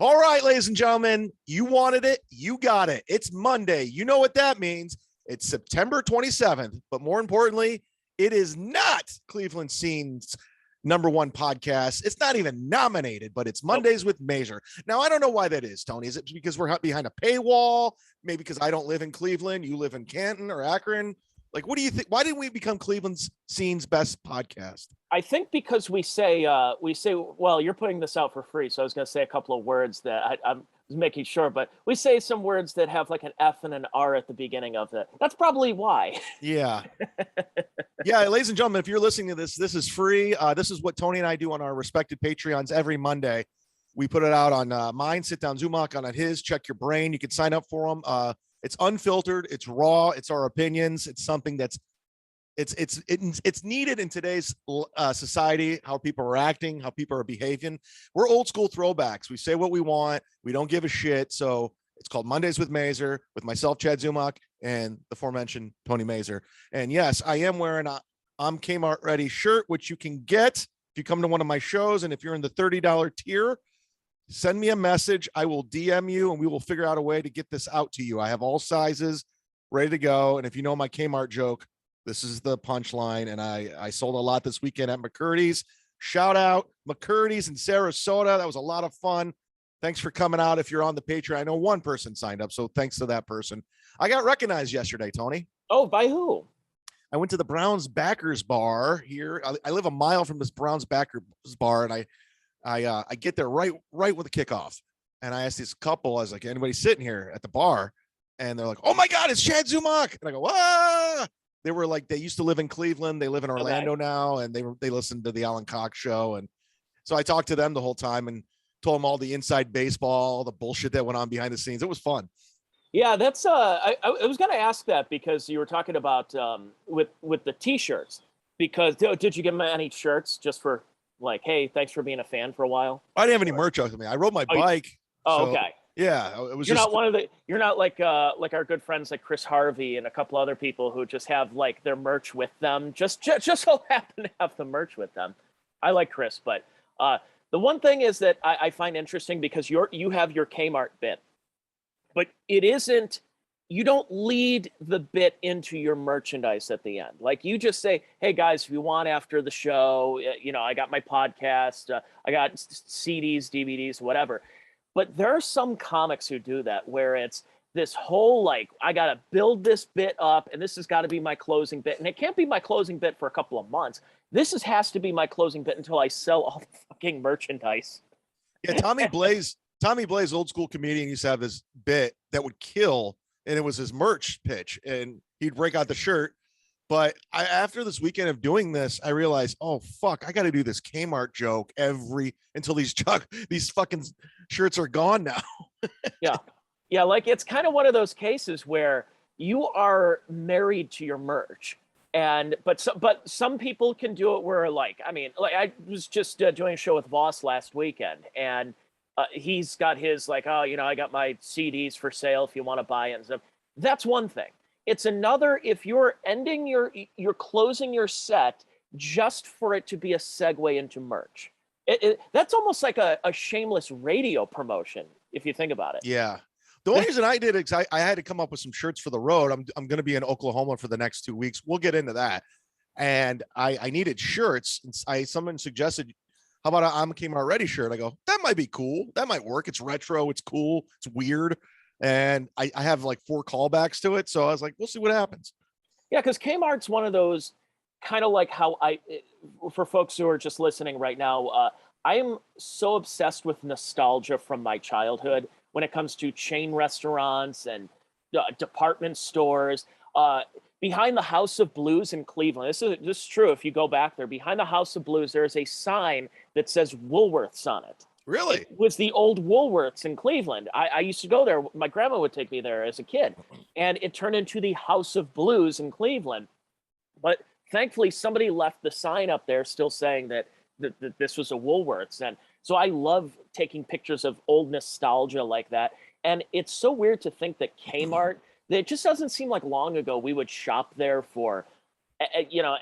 All right, ladies and gentlemen, you wanted it, you got it. It's Monday. You know what that means. It's September 27th, but more importantly, it is not Cleveland Scene's #1 podcast. It's not even nominated, but it's Mondays with MAZUR. Now, I don't know why that is, Tony. Is it because we're behind a paywall? Maybe because I don't live in Cleveland, you live in Canton or Akron? Like, what do you think? Why didn't we become Cleveland Scene's best podcast? I think because we say, well, you're putting this out for free. So I was going to say a couple of words that I'm making sure, but we say some words that have like an F and an R at the beginning of it. That's probably why. Yeah. Yeah. Ladies and gentlemen, if you're listening to this, this is free. This is what Tony and I do on our respected Patreons every Monday. We put it out on mine, Sit Down Zumach, on his, Check Your Brain. You can sign up for them. It's unfiltered. It's raw. It's our opinions. It's something that's it's needed in today's society, how people are acting, how people are behaving. We're old school throwbacks. We say what we want. We don't give a shit. So it's called Mondays with MAZUR, with myself, Chad Zumach, and the aforementioned Tony MAZUR. And yes, I am wearing a I'm Kmart Ready shirt, which you can get if you come to one of my shows. And if you're in the $30 tier, send me a message. I will DM you and we will figure out a way to get this out to you. I have all sizes ready to go. And if you know my Kmart joke, this is the punchline. And I sold a lot this weekend at McCurdy's. Shout out McCurdy's in Sarasota. That was a lot of fun. Thanks for coming out. If you're on the Patreon, I know one person signed up, so thanks to that person. I got recognized yesterday, Tony. Oh, by who? I went to the Browns Backers Bar here. I live a mile from this Browns Backers Bar, and I get there right with the kickoff. And I asked this couple, I was like, anybody sitting here at the bar? And they're like, oh my God, it's Chad Zumach. And I go, ah. They were like, they used to live in Cleveland. They live in Orlando now. And they listened to the Alan Cox show. And so I talked to them the whole time and told them all the inside baseball, all the bullshit that went on behind the scenes. It was fun. Yeah, that's I was going to ask that because you were talking about with the t-shirts, because did you give them any shirts just for like, hey, thanks for being a fan for a while? I didn't have any merch with me. I rode my bike. Oh, so, okay. Yeah, it was. You're not like our good friends like Chris Harvey and a couple other people who just have like their merch with them. Just so happen to have the merch with them. I like Chris, but the one thing is that I find interesting because you have your Kmart bit, but it isn't. You don't lead the bit into your merchandise at the end. Like you just say, hey guys, if you want after the show, I got my podcast, I got CDs, DVDs, whatever. But there are some comics who do that where it's this whole, like, I got to build this bit up and this has got to be my closing bit. And it can't be my closing bit for a couple of months. Has to be my closing bit until I sell all the fucking merchandise. Yeah, Tommy Blaze, old school comedian, used to have this bit that would kill. And it was his merch pitch and he'd break out the shirt. But after this weekend of doing this, I realized, oh, fuck, I got to do this Kmart joke until these fucking shirts are gone now. Yeah. Yeah. Like it's kind of one of those cases where you are married to your merch. But some people can do it where I was just doing a show with Voss last weekend and he's got his like, oh, I got my CDs for sale if you want to buy it and stuff. That's one thing. It's another if you're you're closing your set just for it to be a segue into merch. That's almost like a shameless radio promotion if you think about it. Yeah. The only reason I did it is I had to come up with some shirts for the road. I'm going to be in Oklahoma for the next 2 weeks. We'll get into that. And I needed shirts. And someone suggested, how about I'm Kmart Ready shirt? I go, that might be cool. That might work. It's retro. It's cool. It's weird. And I have like 4 callbacks to it. So I was like, we'll see what happens. Yeah, because Kmart's one of those kind of like how for folks who are just listening right now, I am so obsessed with nostalgia from my childhood when it comes to chain restaurants and department stores. Behind the House of Blues in Cleveland, this is true. If you go back there, behind the House of Blues, there is a sign that says Woolworths on it. Really? It was the old Woolworths in Cleveland. I used to go there. My grandma would take me there as a kid. And it turned into the House of Blues in Cleveland. But thankfully, somebody left the sign up there still saying that this was a Woolworths. And so I love taking pictures of old nostalgia like that. And it's so weird to think that Kmart, it just doesn't seem like long ago we would shop there for,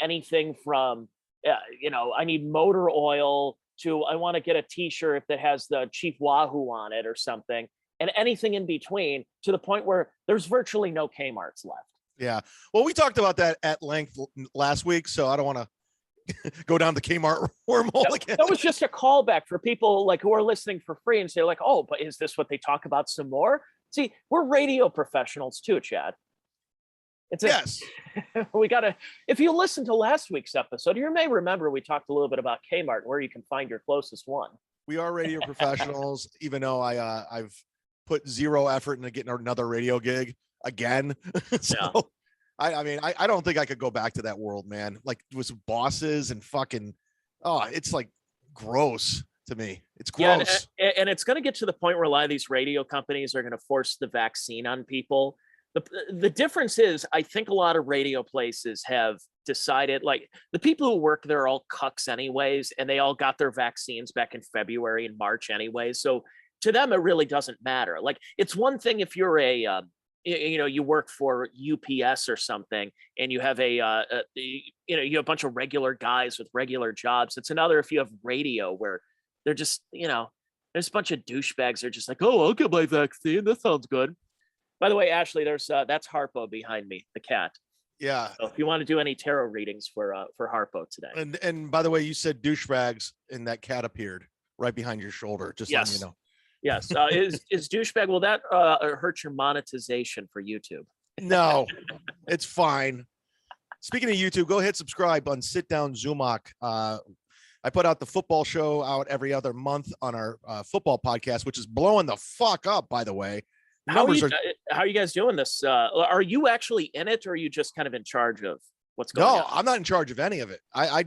anything from, I need motor oil to I want to get a t-shirt that has the Chief Wahoo on it or something, and anything in between, to the point where there's virtually no Kmart's left. Yeah. Well, we talked about that at length last week, so I don't want to go down the Kmart wormhole again. That was just a callback for people like who are listening for free and say like, oh, but is this what they talk about some more? See, we're radio professionals too, Chad. Yes. We got to, if you listen to last week's episode, you may remember we talked a little bit about Kmart and where you can find your closest one. We are radio professionals, even though I've put zero effort into getting another radio gig again. So yeah. I mean, I don't think I could go back to that world, man. Like with bosses and fucking, it's like gross to me. It's gross. Yeah, and it's going to get to the point where a lot of these radio companies are going to force the vaccine on people. The difference is, I think a lot of radio places have decided, like the people who work there are all cucks anyways, and they all got their vaccines back in February and March anyway. So to them, it really doesn't matter. Like it's one thing if you're you work for UPS or something and you have you have a bunch of regular guys with regular jobs. It's another if you have radio where they're just, there's a bunch of douchebags. They're just like, oh, I'll get my vaccine. That sounds good. By the way, Ashley, that's Harpo behind me, the cat. Yeah. So if you want to do any tarot readings for Harpo today. And by the way, you said douchebags and that cat appeared right behind your shoulder. Just letting you know. Yes. Is douchebag, will that hurt your monetization for YouTube? No, it's fine. Speaking of YouTube, go hit subscribe on Sit Down Zumach. I put out the football show out every other month on our football podcast, which is blowing the fuck up, by the way. How are you guys doing this? Are you actually in it, or are you just kind of in charge of what's going on? No, I'm not in charge of any of it. I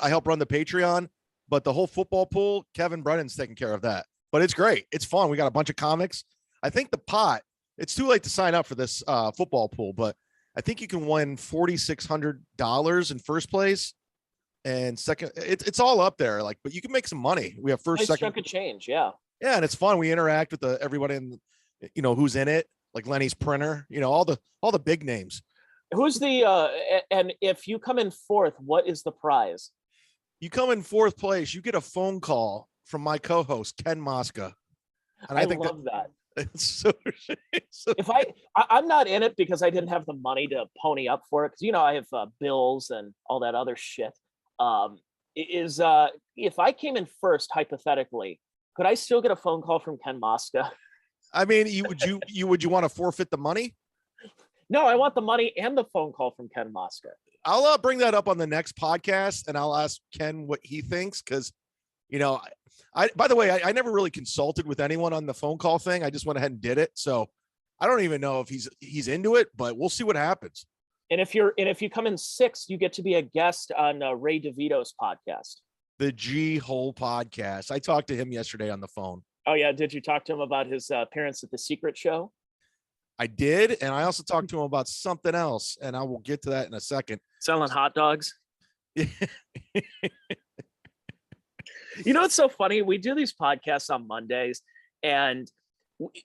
help run the Patreon, but the whole football pool, Kevin Brennan's taking care of that. But it's great. It's fun. We got a bunch of comics. I think the pot, it's too late to sign up for this football pool, but I think you can win $4,600 in first place and second. It's all up there. Like, but you can make some money. We have first, second. Chunk of change. Yeah. Yeah. And it's fun. We interact with everybody in, who's in it, like Lenny's Printer, all the big names. Who's and if you come in fourth, what is the prize? You come in fourth place, you get a phone call from my co-host Ken Mosca, and I think love that. It's so if I'm not in it because I didn't have the money to pony up for it, because I have bills and all that other shit. If I came in first, hypothetically, could I still get a phone call from Ken Mosca? I mean, would you want to forfeit the money? No, I want the money and the phone call from Ken Mosca. I'll bring that up on the next podcast, and I'll ask Ken what he thinks, because by the way, I never really consulted with anyone on the phone call thing. I just went ahead and did it. So I don't even know if he's into it, but we'll see what happens. And if you come in sixth, you get to be a guest on Ray DeVito's podcast, the G-Hole podcast. I talked to him yesterday on the phone. Oh yeah, did you talk to him about his appearance at the Secret Show? I did, and I also talked to him about something else, and I will get to that in a second. Selling hot dogs. It's so funny. We do these podcasts on Mondays, and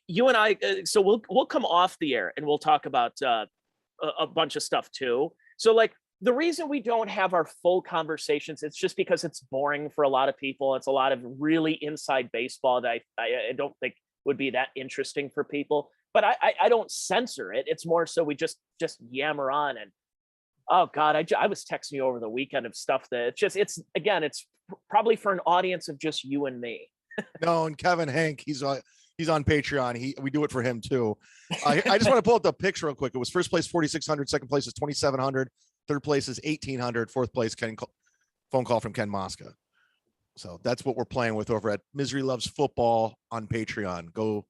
you and I. So we'll come off the air and we'll talk about a bunch of stuff too. So like the reason we don't have our full conversations, it's just because it's boring for a lot of people. It's a lot of really inside baseball that I don't think would be that interesting for people. But I don't censor it. It's more so we just yammer on. And oh God, I was texting you over the weekend of stuff that it's probably for an audience of just you and me. No, and Kevin Hank, he's on Patreon. We do it for him too. I just want to pull up the picture real quick. It was first place 4,600, second place is 2,700, third place is 1,800, fourth place phone call from Ken Mosca. So that's what we're playing with over at Misery Loves Football on Patreon. Go.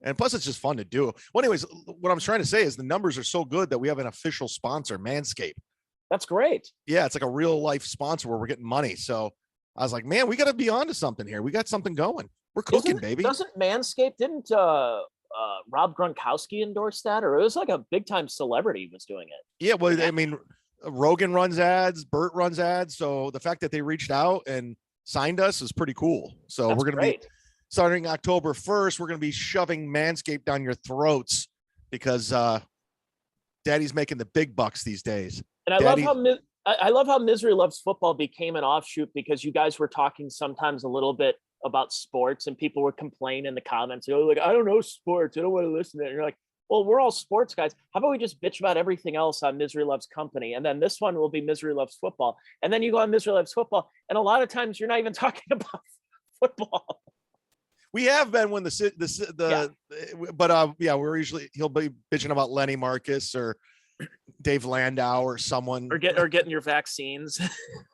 And plus, it's just fun to do. Well, anyways, what I'm trying to say is the numbers are so good that we have an official sponsor, Manscaped. That's great. Yeah, it's like a real life sponsor where we're getting money. So I was like, man, we got to be onto something here. We got something going. We're cooking, baby. Doesn't Manscaped, didn't Rob Gronkowski endorse that? Or it was like a big time celebrity was doing it. Yeah, well, I mean, Rogan runs ads, Bert runs ads. So the fact that they reached out and signed us is pretty cool. So we're going to be starting October 1st. We're going to be shoving Manscaped down your throats because daddy's making the big bucks these days. And I love how Misery Loves Football became an offshoot because you guys were talking sometimes a little bit about sports and people would complain in the comments. Oh, like, I don't know sports. I don't want to listen to it. And you're like, well, we're all sports guys. How about we just bitch about everything else on Misery Loves Company? And then this one will be Misery Loves Football. And then you go on Misery Loves Football. And a lot of times you're not even talking about football. We have been when we're usually, he'll be bitching about Lenny Marcus or Dave Landau or someone or getting your vaccines,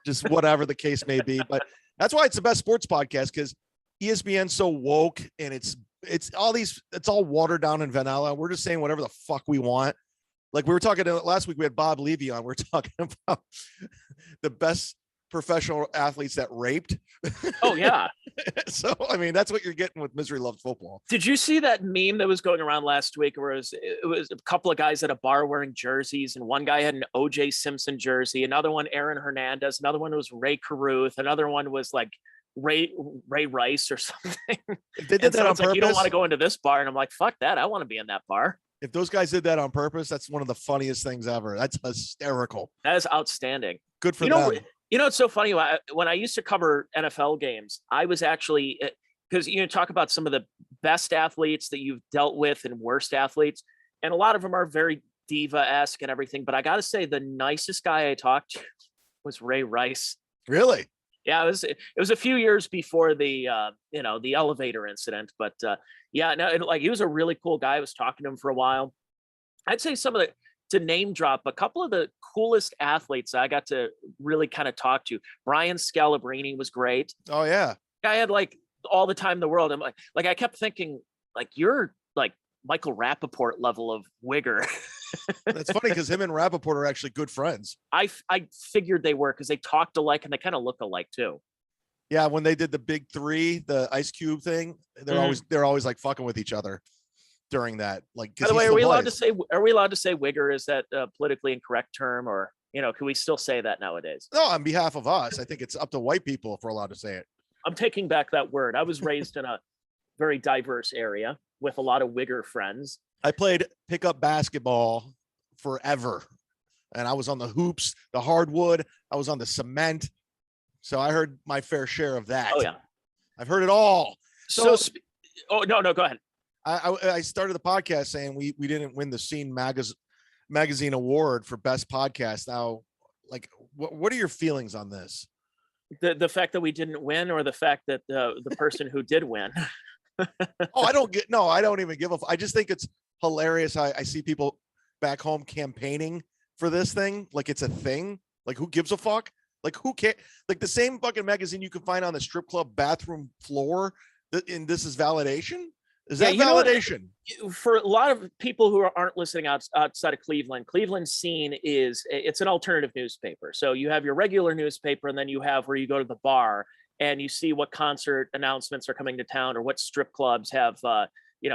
just whatever the case may be. But that's why it's the best sports podcast, because ESPN's so woke and it's all watered down in vanilla. We're just saying whatever the fuck we want. Like we were talking last week, we had Bob Levy on. We were talking about the best professional athletes that raped. Oh yeah. So I mean, that's what you're getting with Misery Loves Football. Did you see that meme that was going around last week where it was a couple of guys at a bar wearing jerseys, and one guy had an OJ Simpson jersey, another one Aaron Hernandez, another one was Ray Caruth, another one was like Ray Rice or something. If they did that on purpose, like, you don't want to go into this bar, and I'm like, fuck that, I want to be in that bar. If those guys did that on purpose, that's one of the funniest things ever. That's hysterical. That is outstanding. Good for them. You know, it's so funny. When I used to cover NFL games, I was actually, because you talk about some of the best athletes that you've dealt with and worst athletes, and a lot of them are very diva-esque and everything. But I got to say, the nicest guy I talked to was Ray Rice. Really? Yeah, it was a few years before the the elevator incident, but yeah, no, like he was a really cool guy. I was talking to him for a while. I'd say to name drop a couple of the coolest athletes I got to really kind of talk to. Brian Scalabrine was great. Oh yeah. I had like all the time in the world. I'm like I kept thinking like you're like Michael Rappaport level of wigger. That's funny because him and Rappaport are actually good friends. I figured they were because they talked alike and they kind of look alike too. Yeah, when they did the Big Three, the Ice Cube thing, they're always like fucking with each other during that. Like, by the way, are we allowed to say wigger? Is that a politically incorrect term, or can we still say that nowadays? No, on behalf of us, I think it's up to white people if we're allowed to say it. I'm taking back that word. I was raised in a very diverse area with a lot of wigger friends. I played pickup basketball forever, and I was on the hoops, the hardwood. I was on the cement. So I heard my fair share of that. Oh yeah, I've heard it all. So no, go ahead. I started the podcast saying we didn't win the Scene magazine award for best podcast. Now, like, what are your feelings on this? The fact that we didn't win, or the fact that the person who did win? I don't even give a. I just think it's hilarious. I see people back home campaigning for this thing like it's a thing. Like, who gives a fuck? Like, who cares? Like, the same fucking magazine you can find on the strip club bathroom floor. And this is validation. Is that validation? For a lot of people who aren't listening outside of Cleveland Scene it's an alternative newspaper. So you have your regular newspaper, and then you have where you go to the bar and you see what concert announcements are coming to town, or what strip clubs have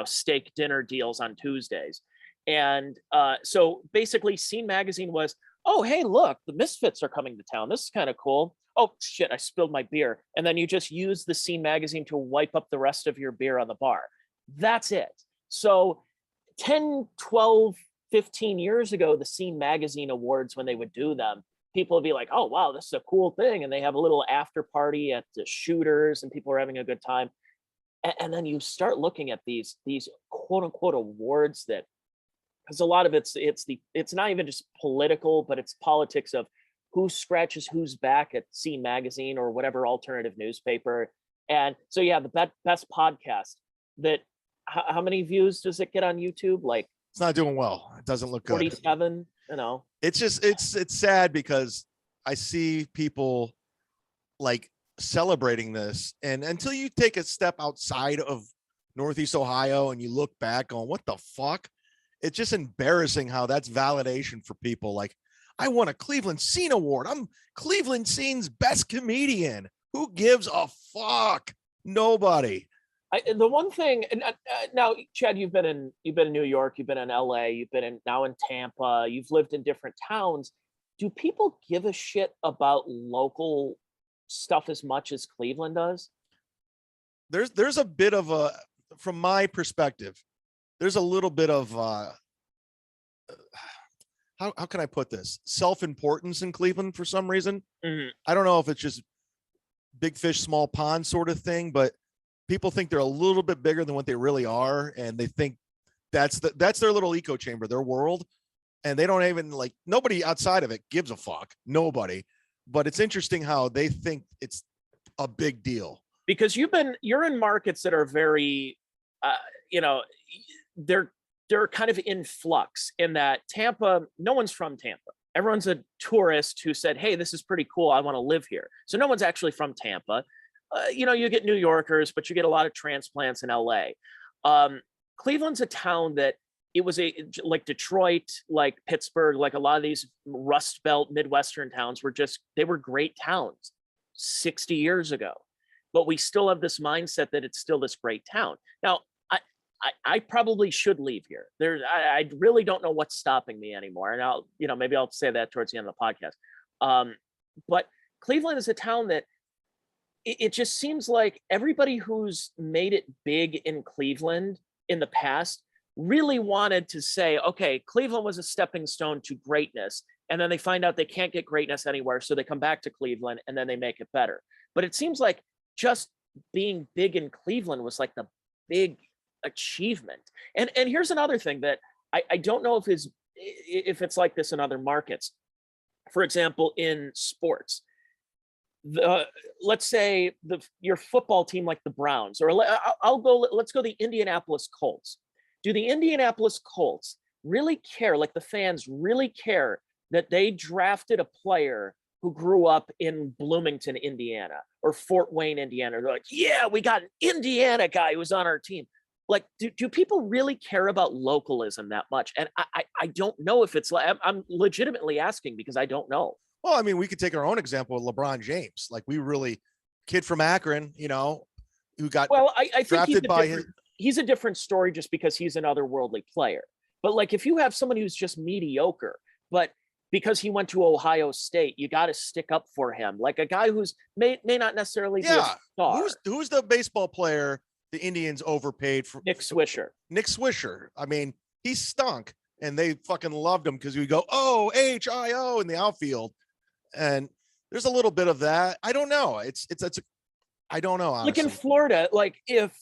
steak dinner deals on Tuesdays. And so basically Scene magazine was, oh, hey, look, the Misfits are coming to town. This is kind of cool. Oh, shit, I spilled my beer. And then you just use the Scene magazine to wipe up the rest of your beer on the bar. That's it. So 10, 12, 15 years ago, the Scene magazine awards, when they would do them, people would be like, oh, wow, this is a cool thing. And they have a little after party at the Shooters, and people are having a good time. And then you start looking at these quote unquote awards that, because a lot of it's not even just political, but it's politics of who scratches who's back at Scene magazine or whatever alternative newspaper. And so, yeah, the best podcast that, how many views does it get on YouTube? Like, it's not doing well. It doesn't look good. 47, It's just, it's sad because I see people like celebrating this. And until you take a step outside of Northeast Ohio and you look back on what the fuck, it's just embarrassing how that's validation for people. Like, I won a Cleveland Scene award. I'm Cleveland Scene's best comedian. Who gives a fuck? Nobody. The one thing, and now, Chad, you've been in New York, you've been in LA, you've been now in Tampa, you've lived in different towns. Do people give a shit about local stuff as much as Cleveland does? There's a bit of a, from my perspective, there's a little bit of how can I put this? Self-importance in Cleveland for some reason. Mhm. I don't know if it's just big fish, small pond sort of thing, but people think they're a little bit bigger than what they really are. And they think that's their little echo chamber, their world. And they don't even like, nobody outside of it gives a fuck. Nobody. But it's interesting how they think it's a big deal. Because you're in markets that are very, you know, they're kind of in flux in that Tampa, no one's from Tampa. Everyone's a tourist who said, hey, this is pretty cool. I want to live here. So no one's actually from Tampa. You know, you get New Yorkers, but you get a lot of transplants in LA. Cleveland's a town that it was like Detroit, like Pittsburgh, like a lot of these Rust Belt Midwestern towns they were great towns 60 years ago. But we still have this mindset that it's still this great town. Now, I probably should leave here. I really don't know what's stopping me anymore. And maybe I'll say that towards the end of the podcast. But Cleveland is a town that it just seems like everybody who's made it big in Cleveland in the past really wanted to say, okay, Cleveland was a stepping stone to greatness. And then they find out they can't get greatness anywhere. So they come back to Cleveland and then they make it better. But it seems like just being big in Cleveland was like the big achievement. And here's another thing that I don't know if it's like this in other markets. For example, in sports, let's say your football team like the Browns, or let's go the Indianapolis Colts. Do the Indianapolis Colts really care, like the fans really care that they drafted a player who grew up in Bloomington, Indiana, or Fort Wayne, Indiana? They're like, yeah, we got an Indiana guy who was on our team. Like, do people really care about localism that much? And I don't know if it's like, I'm legitimately asking because I don't know. Well, I mean, we could take our own example with LeBron James. Like, kid from Akron, who got I think drafted he's a different story just because he's an otherworldly player. But like, if you have someone who's just mediocre, but because he went to Ohio State, you got to stick up for him. Like a guy who's may not necessarily be a star. Who's the baseball player the Indians overpaid for? Nick Swisher. Nick Swisher. I mean, he stunk, and they fucking loved him because we go OHIO in the outfield, and there's a little bit of that. I don't know. I don't know. Honestly. Like in Florida, like if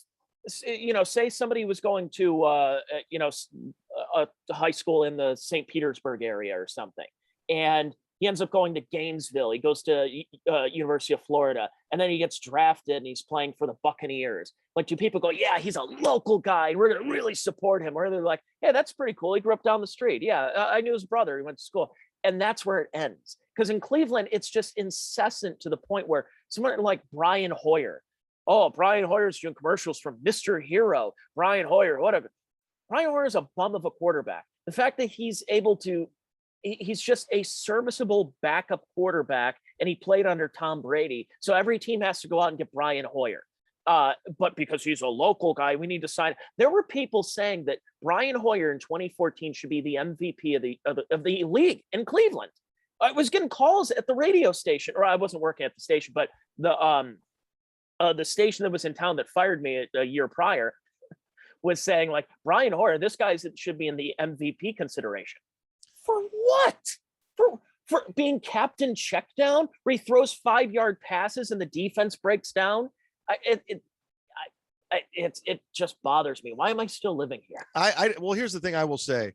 say somebody was going to a high school in the St. Petersburg area or something, and he ends up going to Gainesville. He goes to University of Florida, and then he gets drafted and he's playing for the Buccaneers. Like, do people go, yeah, he's a local guy and we're going to really support him? Or they're like, hey, that's pretty cool. He grew up down the street. Yeah, I knew his brother. He went to school. And that's where it ends. Because in Cleveland, it's just incessant to the point where someone like Brian Hoyer, Brian Hoyer's doing commercials from Mr. Hero, Brian Hoyer, whatever. Brian Hoyer is a bum of a quarterback. The fact that he's just a serviceable backup quarterback, and he played under Tom Brady. So every team has to go out and get Brian Hoyer. But because he's a local guy, we need to sign. There were people saying that Brian Hoyer in 2014 should be the MVP of the league in Cleveland. I was getting calls at the radio station, or I wasn't working at the station, but the station that was in town that fired me a year prior was saying, like, Brian Hoyer, this guy should be in the MVP consideration. For what? For being captain checkdown, where he throws 5-yard passes and the defense breaks down? It just bothers me. Why am I still living here? Well, here's the thing I will say.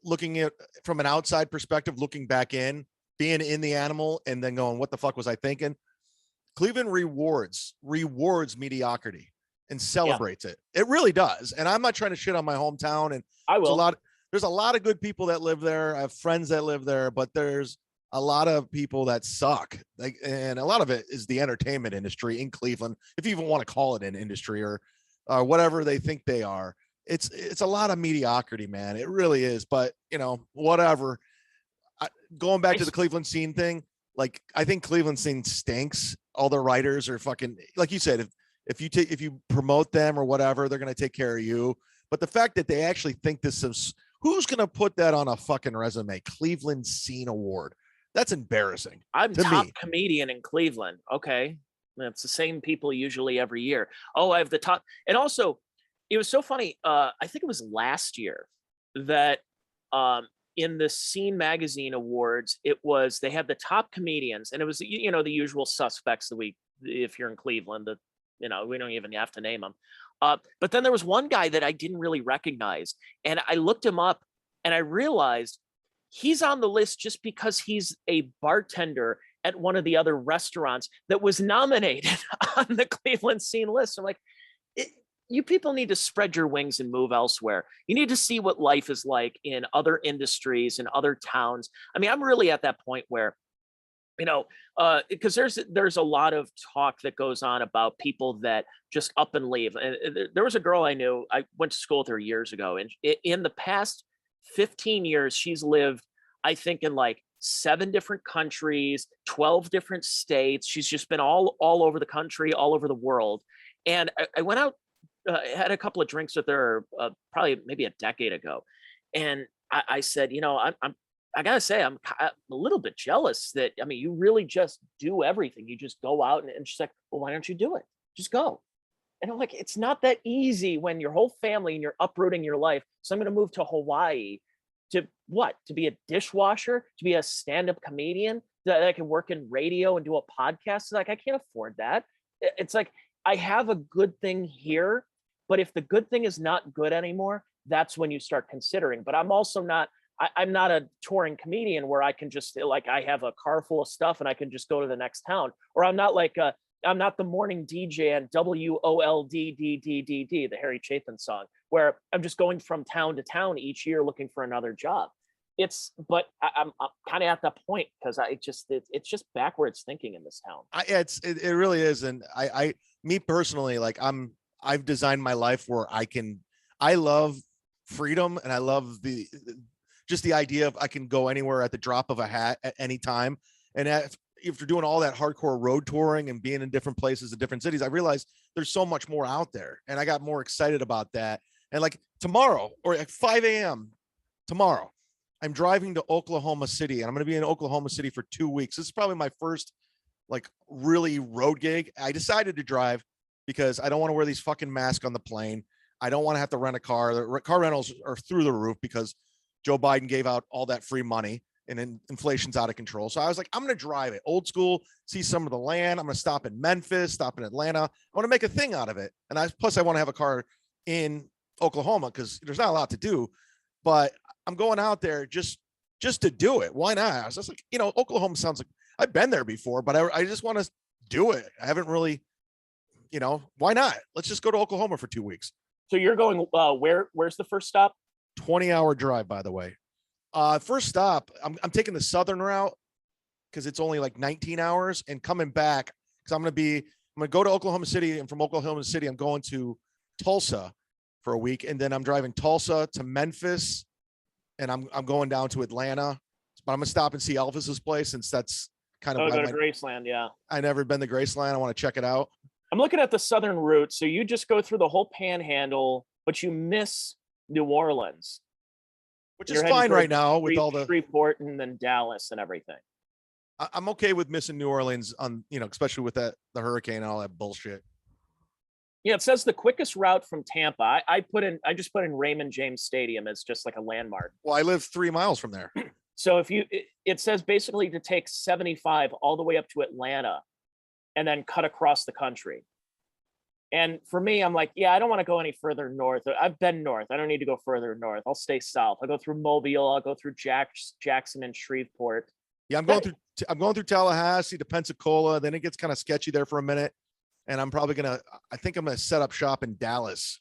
Looking at from an outside perspective, looking back in, being in the animal, and then going, what the fuck was I thinking? Cleveland rewards mediocrity and celebrates it. It really does. And I'm not trying to shit on my hometown. And I will. There's a lot of good people that live there. I have friends that live there, but there's a lot of people that suck. And a lot of it is the entertainment industry in Cleveland, if you even want to call it an industry or whatever they think they are. It's a lot of mediocrity, man. It really is. But whatever. Going back to the Cleveland scene thing, like, I think Cleveland scene stinks. All the writers are fucking, like you said, if you promote them or whatever, they're going to take care of you. But the fact that they actually think this is, who's going to put that on a fucking resume? Cleveland Scene Award. That's embarrassing. I'm top comedian in Cleveland. Okay. It's the same people usually every year. Oh, I have the top. And also, it was so funny. I think it was last year that in the Scene Magazine Awards, they had the top comedians, and it was, you know, the usual suspects that if you're in Cleveland, that, you know, we don't even have to name them. But then there was one guy that I didn't really recognize, and I looked him up, and I realized he's on the list just because he's a bartender at one of the other restaurants that was nominated on the Cleveland Scene list. I'm like, you people need to spread your wings and move elsewhere. You need to see what life is like in other industries and other towns. I mean, I'm really at that point where, you know, because there's a lot of talk that goes on about people that just up and leave. And there was a girl I knew, I went to school with her years ago, and in the past 15 years, she's lived, I think, in like 7 different countries, 12 different states. She's just been all over the country, all over the world. And I went out, had a couple of drinks with her, probably maybe a decade ago, and I said, you know, I gotta say, I'm a little bit jealous that, I mean, you really just do everything. You just go out, and she's like, well, why don't you do it? Just go. And I'm like, it's not that easy when your whole family and you're uprooting your life. So I'm going to move to Hawaii to what? To be a dishwasher, to be a stand-up comedian, that I can work in radio and do a podcast. It's like, I can't afford that. It's like, I have a good thing here, but if the good thing is not good anymore, that's when you start considering. But I'm also not, I'm not a touring comedian where I can just, like, I have a car full of stuff and I can just go to the next town. Or I'm not like I'm not the morning DJ at WOLDDDDD, the Harry Chapin song, where I'm just going from town to town each year looking for another job. But I'm kind of at that point because it's just backwards thinking in this town. It really is. And me personally, like I've designed my life where I love freedom, and I love just the idea of I can go anywhere at the drop of a hat at any time. And if you're doing all that hardcore road touring and being in different places in different cities, I realized there's so much more out there, and I got more excited about that. And like tomorrow, or at 5 a.m. tomorrow, I'm driving to Oklahoma City, and I'm going to be in Oklahoma City for 2 weeks. This is probably my first like really road gig. I decided to drive because I don't want to wear these fucking masks on the plane. I don't want to have to rent a car. The car rentals are through the roof because Joe Biden gave out all that free money, and inflation's out of control. So I was like, I'm going to drive it old school, see some of the land. I'm going to stop in Memphis, stop in Atlanta. I want to make a thing out of it. And plus I want to have a car in Oklahoma because there's not a lot to do, but I'm going out there just to do it. Why not? I was just like, you know, Oklahoma sounds like I've been there before, but I just want to do it. I haven't really, you know, why not? Let's just go to Oklahoma for 2 weeks. So you're going, where's the first stop? 20-hour drive, by the way. First stop, I'm taking the southern route because it's only like 19 hours, and coming back because I'm going to go to Oklahoma City, and from Oklahoma City, I'm going to Tulsa for a week. And then I'm driving Tulsa to Memphis, and I'm going down to Atlanta, but I'm going to stop and see Elvis's place, since that's kind of go to Graceland. Yeah. I never been to Graceland. I want to check it out. I'm looking at the southern route. So you just go through the whole panhandle, but you miss New Orleans, which is fine right now with all the Shreveport and then Dallas and everything. I'm okay with missing New Orleans on, you know, especially with the hurricane and all that bullshit. Yeah, it says the quickest route from Tampa. I just put in Raymond James Stadium as just like a landmark. Well, I live 3 miles from there. So it says basically to take 75 all the way up to Atlanta and then cut across the country. And for me, I'm like, yeah, I don't want to go any further north. I've been north. I don't need to go further north. I'll stay south. I'll go through Mobile. I'll go through Jackson and Shreveport. Yeah, I'm going through Tallahassee to Pensacola. Then it gets kind of sketchy there for a minute. And I think I'm going to set up shop in Dallas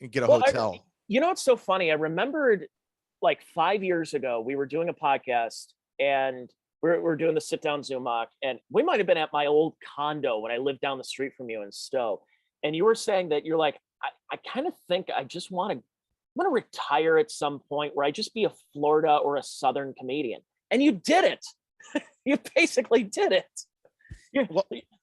and get a hotel. You know, it's so funny. I remembered like 5 years ago, we were doing a podcast, and we're doing the sit down Zumach, and we might've been at my old condo when I lived down the street from you in Stowe. And you were saying that you're like, I kind of think I just want to retire at some point where I just be a Florida or a Southern comedian. And you did it. You basically did it.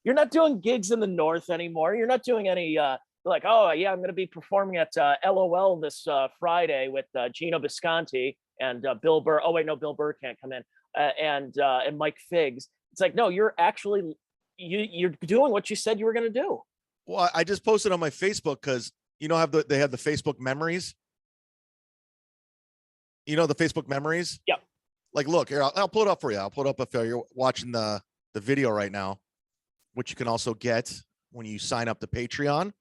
You're not doing gigs in the North anymore. You're not doing any like, oh yeah, I'm going to be performing at LOL this Friday with Gino Visconti and Bill Burr. Oh wait, no, Bill Burr can't come in. And Mike Figs. It's like, no, you're actually you're doing what you said you were going to do. Well, I just posted on my Facebook because, you know, they have the Facebook memories. You know, the Facebook memories. Yep. Like, look here, I'll pull it up for you. I'll pull it up if you're watching the video right now, which you can also get when you sign up to Patreon.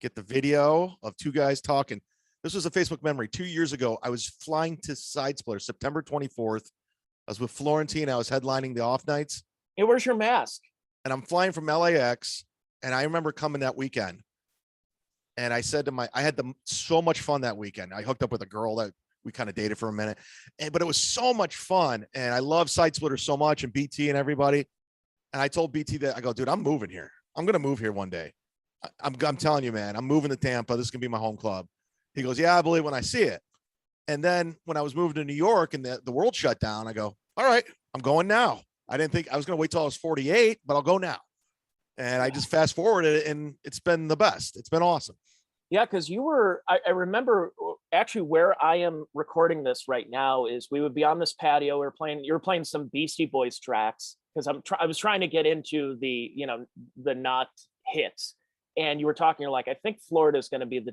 Get the video of two guys talking. This was a Facebook memory. 2 years ago, I was flying to Side Splitter, September 24th. I was with Florentine. I was headlining the off nights. Hey, where's your mask? And I'm flying from LAX. And I remember coming that weekend. And I said to I had so much fun that weekend. I hooked up with a girl that we kind of dated for a minute, but it was so much fun. And I love Side Splitter so much, and BT and everybody. And I told BT that, I go, dude, I'm moving here. I'm going to move here one day. I'm telling you, man, I'm moving to Tampa. This is going to be my home club. He goes, yeah, I believe when I see it. And then when I was moving to New York and the world shut down, I go, all right, I'm going now. I didn't think I was going to wait till I was 48, but I'll go now. And I just fast forwarded it, and it's been the best. It's been awesome. Yeah, because I remember actually where I am recording this right now is we would be on this patio. You were playing some Beastie Boys tracks because I was trying to get into the, the not hits. And you were talking, you're like, I think Florida is going to be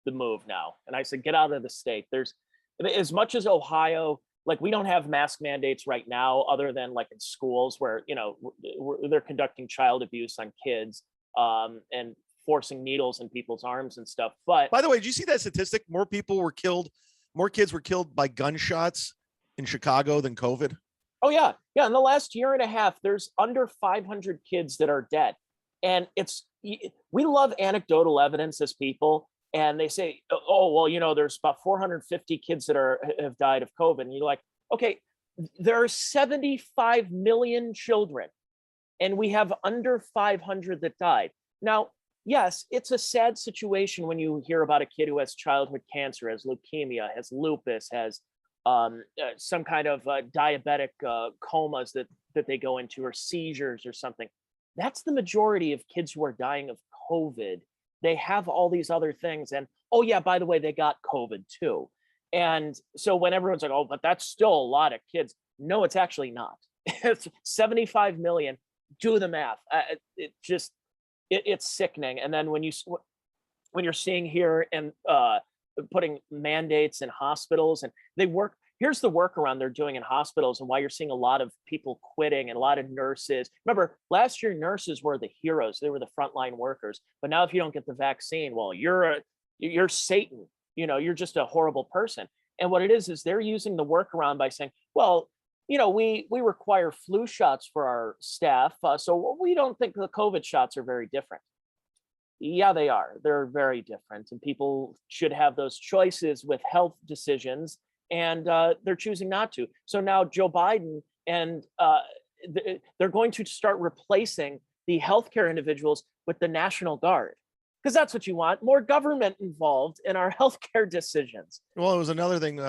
the move now. And I said, get out of the state. There's, as much as Ohio, like, we don't have mask mandates right now, other than like in schools where, they're conducting child abuse on kids and forcing needles in people's arms and stuff. But by the way, did you see that statistic? More kids were killed by gunshots in Chicago than COVID. Oh yeah. Yeah. In the last year and a half, there's under 500 kids that are dead. And we love anecdotal evidence as people. And they say, oh, well, there's about 450 kids that have died of COVID. And you're like, okay, there are 75 million children, and we have under 500 that died. Now, yes, it's a sad situation when you hear about a kid who has childhood cancer, has leukemia, has lupus, has some kind of diabetic comas that they go into, or seizures or something. That's the majority of kids who are dying of COVID. They have all these other things. And, oh yeah, by the way, they got COVID too. And so when everyone's like, oh, but that's still a lot of kids. No, it's actually not. It's 75 million. Do the math. It's sickening. And then when you're seeing here and putting mandates in hospitals, and here's the workaround they're doing in hospitals, and why you're seeing a lot of people quitting and a lot of nurses. Remember, last year, nurses were the heroes. They were the frontline workers. But now if you don't get the vaccine, well, you're Satan. You're just a horrible person. And what it is they're using the workaround by saying, well, we require flu shots for our staff. So we don't think the COVID shots are very different. Yeah, they are. They're very different. And people should have those choices with health decisions. And they're choosing not to. So now Joe Biden and they're going to start replacing the healthcare individuals with the National Guard, because that's what you want. More government involved in our healthcare decisions. Well, it was another thing.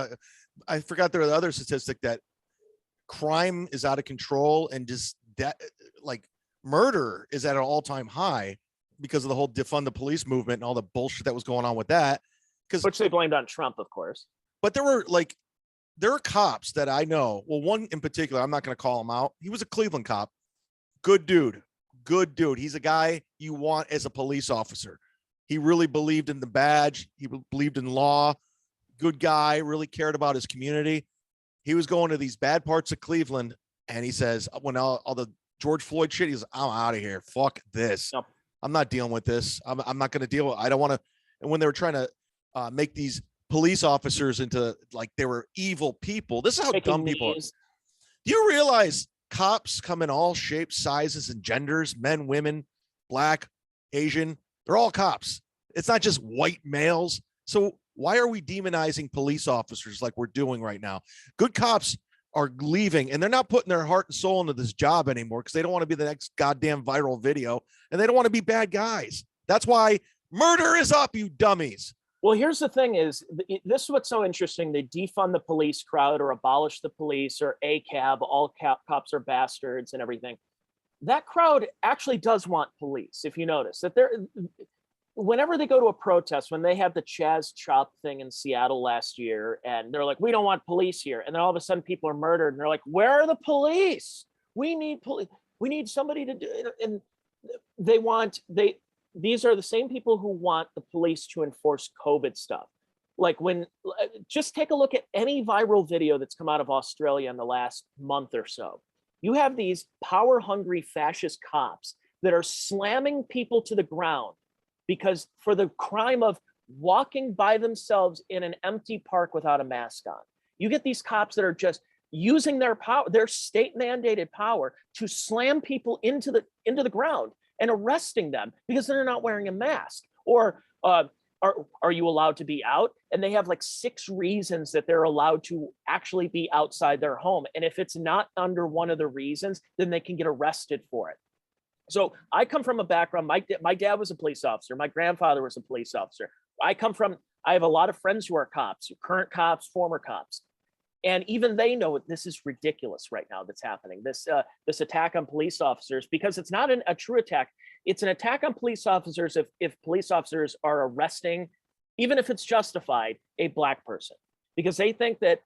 I forgot there was the other statistic that crime is out of control, and just like murder is at an all-time high because of the whole defund the police movement and all the bullshit that was going on with that. Which they blamed on Trump, of course. But there are cops that I know. Well, one in particular, I'm not going to call him out. He was a Cleveland cop. Good dude. He's a guy you want as a police officer. He really believed in the badge. He believed in law. Good guy, really cared about his community. He was going to these bad parts of Cleveland, and he says, when all the George Floyd shit, he's, I'm out of here. Fuck this. Yep. I'm not dealing with this. I'm not going to deal with it. I don't want to. And when they were trying to make these police officers into like they were evil people. This is how dumb people are. Do you realize cops come in all shapes, sizes, and genders? Men, women, black, Asian. They're all cops. It's not just white males. So why are we demonizing police officers like we're doing right now? Good cops are leaving, and they're not putting their heart and soul into this job anymore because they don't want to be the next goddamn viral video, and they don't want to be bad guys. That's why murder is up, you dummies. Well, here's the thing is, this is what's so interesting. They defund the police crowd or abolish the police or ACAB, all cops are bastards and everything. That crowd actually does want police, if you notice. That whenever they go to a protest, when they had the Chaz Chop thing in Seattle last year, and they're like, we don't want police here. And then all of a sudden people are murdered, and they're like, where are the police? We need police. We need somebody to do it. And these are the same people who want the police to enforce COVID stuff. Like just take a look at any viral video that's come out of Australia in the last month or so. You have these power hungry fascist cops that are slamming people to the ground because for the crime of walking by themselves in an empty park without a mask on. You get these cops that are just using their power, their state mandated power, to slam people into the ground and arresting them because they're not wearing a mask. Or are you allowed to be out? And they have like 6 reasons that they're allowed to actually be outside their home. And if it's not under one of the reasons, then they can get arrested for it. So I come from a background, my dad was a police officer. My grandfather was a police officer. I have a lot of friends who are cops, current cops, former cops. And even they know this is ridiculous right now that's happening. This attack on police officers, because it's not a true attack. It's an attack on police officers if police officers are arresting, even if it's justified, a Black person. Because they think that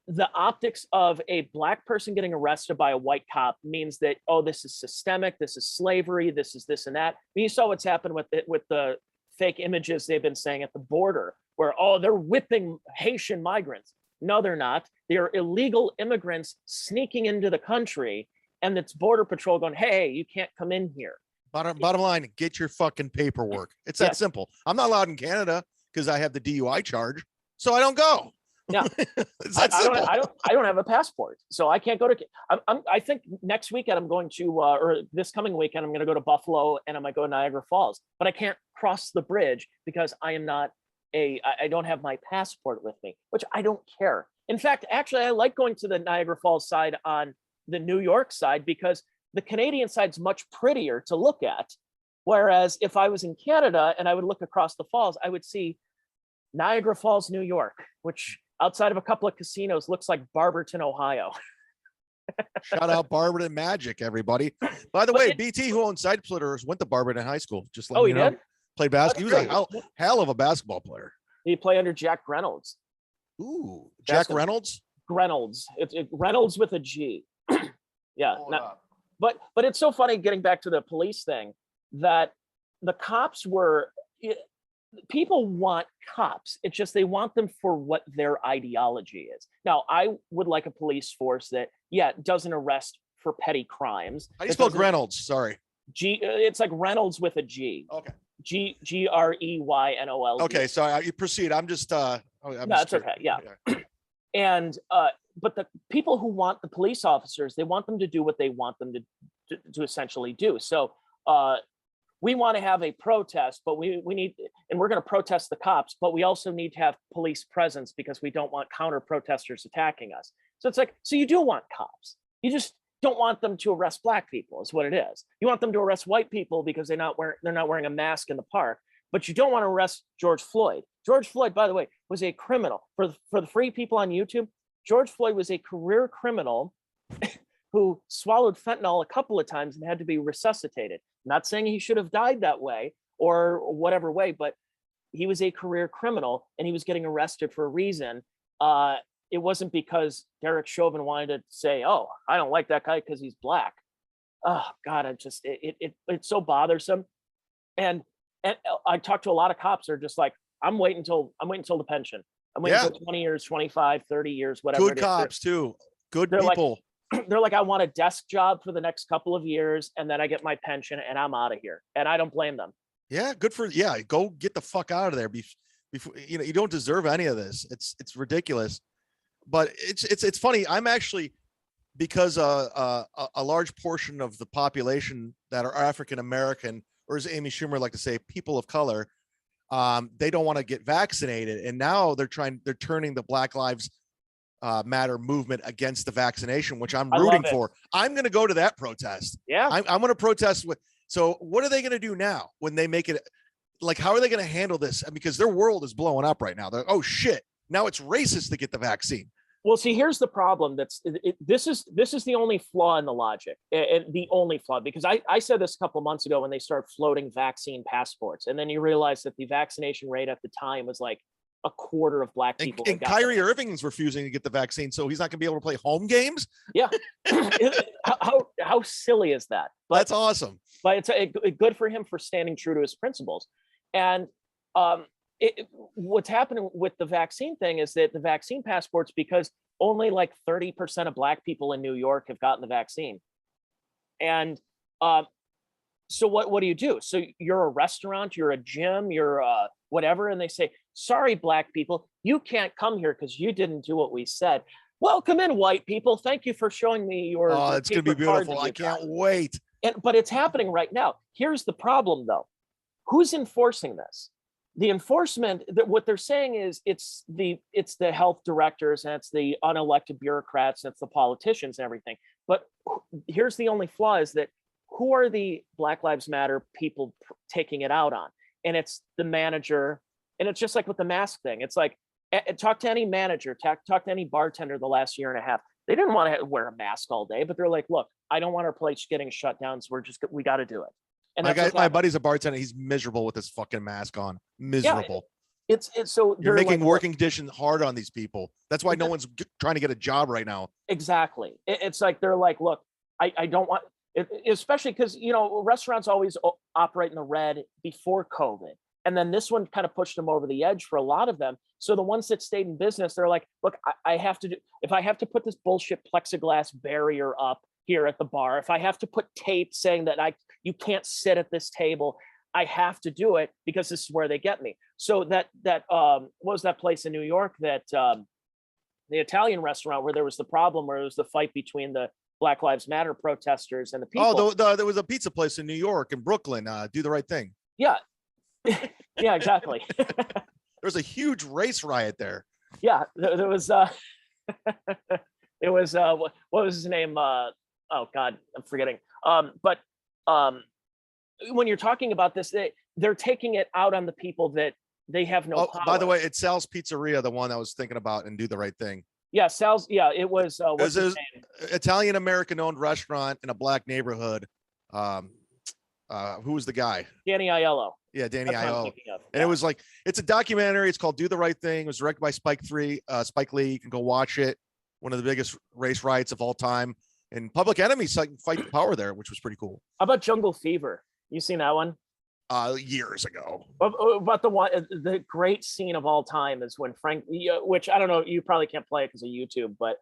the optics of a Black person getting arrested by a white cop means that, oh, this is systemic, this is slavery, this is this and that. But you saw what's happened with the fake images they've been saying at the border, where, oh, they're whipping Haitian migrants. No, they're not. They are illegal immigrants sneaking into the country, and it's Border Patrol going, hey, you can't come in here. Bottom line, get your fucking paperwork. It's that simple. I'm not allowed in Canada because I have the DUI charge, so I don't go. Yeah, it's that simple. I don't have a passport, so I can't go to. I think next weekend I'm going to, or this coming weekend I'm going to go to Buffalo, and I might go to Niagara Falls, but I can't cross the bridge because I am not I don't have my passport with me, which I don't care. In fact, actually, I like going to the Niagara Falls side on the New York side because the Canadian side's much prettier to look at. Whereas if I was in Canada and I would look across the falls, I would see Niagara Falls, New York, which outside of a couple of casinos looks like Barberton, Ohio. Shout out Barberton Magic, everybody. By the way, BT, who owns Side Splitters, went to Barberton High School. Just let he did? Played basketball. He was a hell of a basketball player. He played under Jack Reynolds. Ooh, Jack Reynolds? Reynolds. It's Reynolds with a G. Yeah. But it's so funny, getting back to the police thing, that the cops people want cops. It's just they want them for what their ideology is. Now, I would like a police force that, doesn't arrest for petty crimes. How do you spell Reynolds? Sorry. It's like Reynolds with a G. Okay. Greynolds. Okay, sorry. You proceed. I'm just. It's okay. Yeah. And but the people who want the police officers, they want them to do what they want them to essentially do. So we want to have a protest, but we need, and we're going to protest the cops, but we also need to have police presence because we don't want counter protesters attacking us. So it's like, so you do want cops. You just don't want them to arrest Black people, is what it is. You want them to arrest white people because they're not wearing a mask in the park, but you don't want to arrest George Floyd. George Floyd, by the way, was a criminal. For the free people on YouTube, George Floyd was a career criminal who swallowed fentanyl a couple of times and had to be resuscitated. Not saying he should have died that way or whatever way, but he was a career criminal and he was getting arrested for a reason. It wasn't because Derek Chauvin wanted to say, oh, I don't like that guy because he's Black. Oh God, it's so bothersome. And I talked to a lot of cops who are just like, I'm waiting until the pension. I'm waiting until 20 years, 25, 30 years, whatever. Good cops too. Good people. They're like, I want a desk job for the next couple of years and then I get my pension and I'm out of here. And I don't blame them. Yeah, go get the fuck out of there before you don't deserve any of this. It's ridiculous. But it's funny. I'm actually, because a large portion of the population that are African American, or as Amy Schumer like to say, people of color, they don't want to get vaccinated, and now they're turning the Black Lives Matter movement against the vaccination, which I'm rooting for. I'm going to go to that protest. Yeah, I'm going to protest with. So what are they going to do now when they make it? Like, how are they going to handle this? Because their world is blowing up right now. They're, oh shit, now it's racist to get the vaccine. Well, see, here's the problem. This is the only flaw in the logic, and the only flaw, because I said this a couple of months ago when they started floating vaccine passports, and then you realize that the vaccination rate at the time was like a quarter of Black people. And Kyrie Irving's refusing to get the vaccine, so he's not going to be able to play home games. Yeah, how silly is that? But that's awesome. But it's good for him for standing true to his principles, and what's happening with the vaccine thing is that the vaccine passports, because only like 30% of Black people in New York have gotten the vaccine. And so what do you do? So you're a restaurant, you're a gym, you're whatever, and they say, sorry, Black people, you can't come here because you didn't do what we said. Welcome in, white people. Thank you for showing me your. Oh, it's going to be beautiful. I can't wait. But it's happening right now. Here's the problem, though. Who's enforcing this? The enforcement, what they're saying is it's the health directors and it's the unelected bureaucrats and it's the politicians and everything. But here's the only flaw is that who are the Black Lives Matter people taking it out on? And it's the manager. And it's just like with the mask thing. It's like, talk to any manager, talk to any bartender the last year and a half. They didn't want to wear a mask all day, but they're like, look, I don't want our place getting shut down. So we got to do it. And my buddy's a bartender. He's miserable with his fucking mask on. Miserable. Yeah, it's so you're making working conditions hard on these people. That's why no one's trying to get a job right now. Exactly. It's like, they're like, look, I don't want it, especially because, restaurants always operate in the red before COVID. And then this one kind of pushed them over the edge for a lot of them. So the ones that stayed in business, they're like, look, I have to do, if I have to put this bullshit plexiglass barrier up here at the bar, if I have to put tape saying that you can't sit at this table, I have to do it because this is where they get me. So that what was that place in New York that the Italian restaurant where there was the problem where it was the fight between the Black Lives Matter protesters and the people. Oh, there was a pizza place in New York, in Brooklyn, Do the Right Thing. Yeah. Yeah, exactly. There's a huge race riot there. Yeah, there was it was what was his name? Oh God, I'm forgetting. But when you're talking about this, they're taking it out on the people that they have no power. By the way, it's Sal's Pizzeria, the one I was thinking about, and Do the Right Thing. Yeah, Sal's. Yeah, it was. What's his name? Italian American owned restaurant in a Black neighborhood. Who was the guy? Danny Aiello. Yeah, Danny Aiello. And it was like, it's a documentary. It's called Do the Right Thing. It was directed by Spike Lee. You can go watch it. One of the biggest race riots of all time. And Public Enemy's like fight the power there, which was pretty cool. How about Jungle Fever? You seen that one? Years ago. About the great scene of all time is when Frank, which I don't know, you probably can't play it because of YouTube, but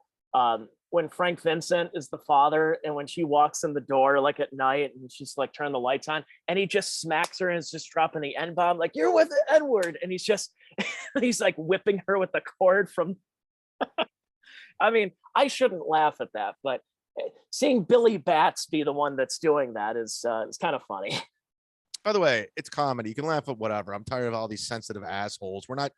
when Frank Vincent is the father and when she walks in the door like at night and she's like turn the lights on and he just smacks her and is just dropping the N-bomb like you're with the N-word and he's like whipping her with the cord from I mean, I shouldn't laugh at that, but seeing Billy Batts be the one that's doing that is kind of funny. By the way, it's comedy. You can laugh at whatever. I'm tired of all these sensitive assholes. We're not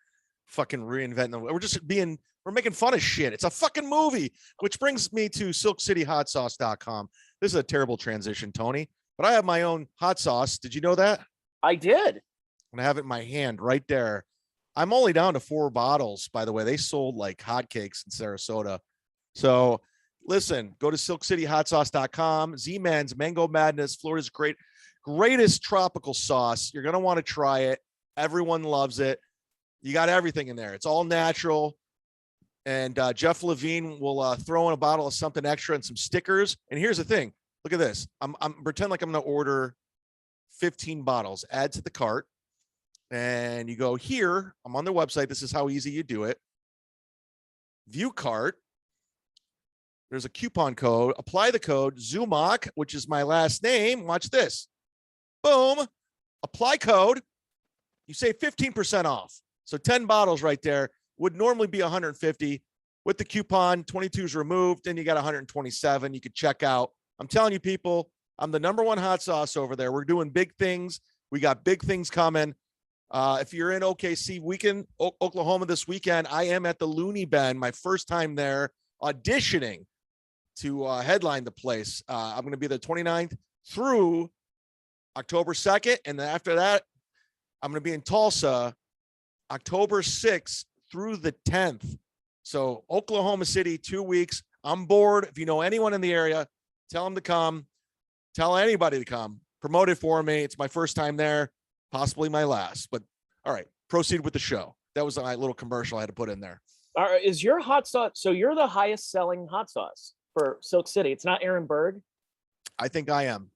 fucking reinventing them. We're making fun of shit. It's a fucking movie, which brings me to silkcityhotsauce.com. This is a terrible transition, Tony, but I have my own hot sauce. Did you know that? I did. And I have it in my hand right there. I'm only down to 4 bottles, by the way. They sold like hotcakes in Sarasota. So listen, go to silkcityhotsauce.com. Z-Man's Mango Madness, Florida's greatest tropical sauce. You're going to want to try it. Everyone loves it. You got everything in there. It's all natural. And Jeff Levine will throw in a bottle of something extra and some stickers. And here's the thing. Look at this. I'm pretend like I'm going to order 15 bottles. Add to the cart. And you go here. I'm on their website. This is how easy you do it. View cart. There's a coupon code. Apply the code ZUMAC, which is my last name. Watch this. Boom. Apply code. You save 15% off. So 10 bottles right there would normally be 150. With the coupon, 22 is removed, and you got 127. You could check out. I'm telling you, people, I'm the #1 hot sauce over there. We're doing big things. We got big things coming. If you're in OKC Oklahoma this weekend, I am at the Looney Bin, my first time there, auditioning to headline the place. I'm going to be the 29th through October 2nd. And then after that, I'm going to be in Tulsa, October 6th through the 10th. So Oklahoma City, 2 weeks. I'm bored. If you know anyone in the area, tell them to come. Tell anybody to come. Promote it for me. It's my first time there, possibly my last. But all right, proceed with the show. That was my little commercial I had to put in there. All right, is your hot sauce? So you're the highest selling hot sauce for Silk City. It's not Aaron Berg. I think I am.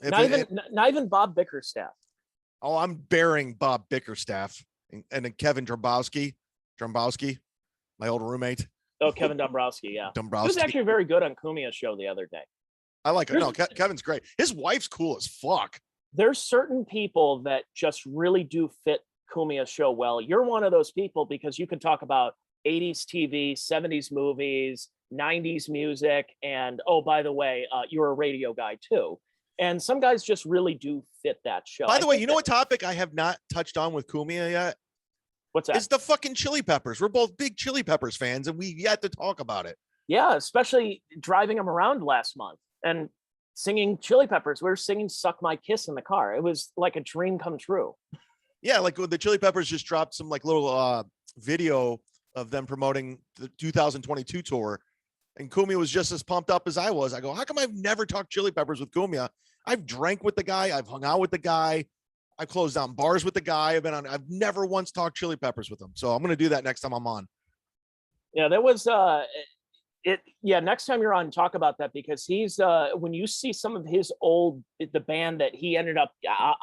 Not even Bob Bickerstaff. Oh, I'm bearing Bob Bickerstaff. and then Kevin Dombrowski, my old roommate. Oh, Kevin Dombrowski, yeah. Dombrowski. He was actually very good on Kumia's show the other day. I like it. No, Kevin's great. His wife's cool as fuck. There's certain people that just really do fit Kumia's show well. You're one of those people because you can talk about 80s TV, 70s movies, 90s music, and oh, by the way, you're a radio guy too. And some guys just really do fit that show. By the way, you know what topic I have not touched on with Kumia yet? What's that? It's the fucking Chili Peppers. We're both big Chili Peppers fans, and we yet to talk about it. Yeah, especially driving them around last month and singing Chili Peppers. We were singing Suck My Kiss in the car. It was like a dream come true. Yeah, like the Chili Peppers just dropped some like little video of them promoting the 2022 tour. And Kumia was just as pumped up as I was. I go, how come I've never talked Chili Peppers with Kumia? I've drank with the guy. I've hung out with the guy. I closed down bars with the guy. I've never once talked Chili Peppers with him. So I'm going to do that next time I'm on. Yeah, that was next time you're on, talk about that, because he's when you see some of his the band that he ended up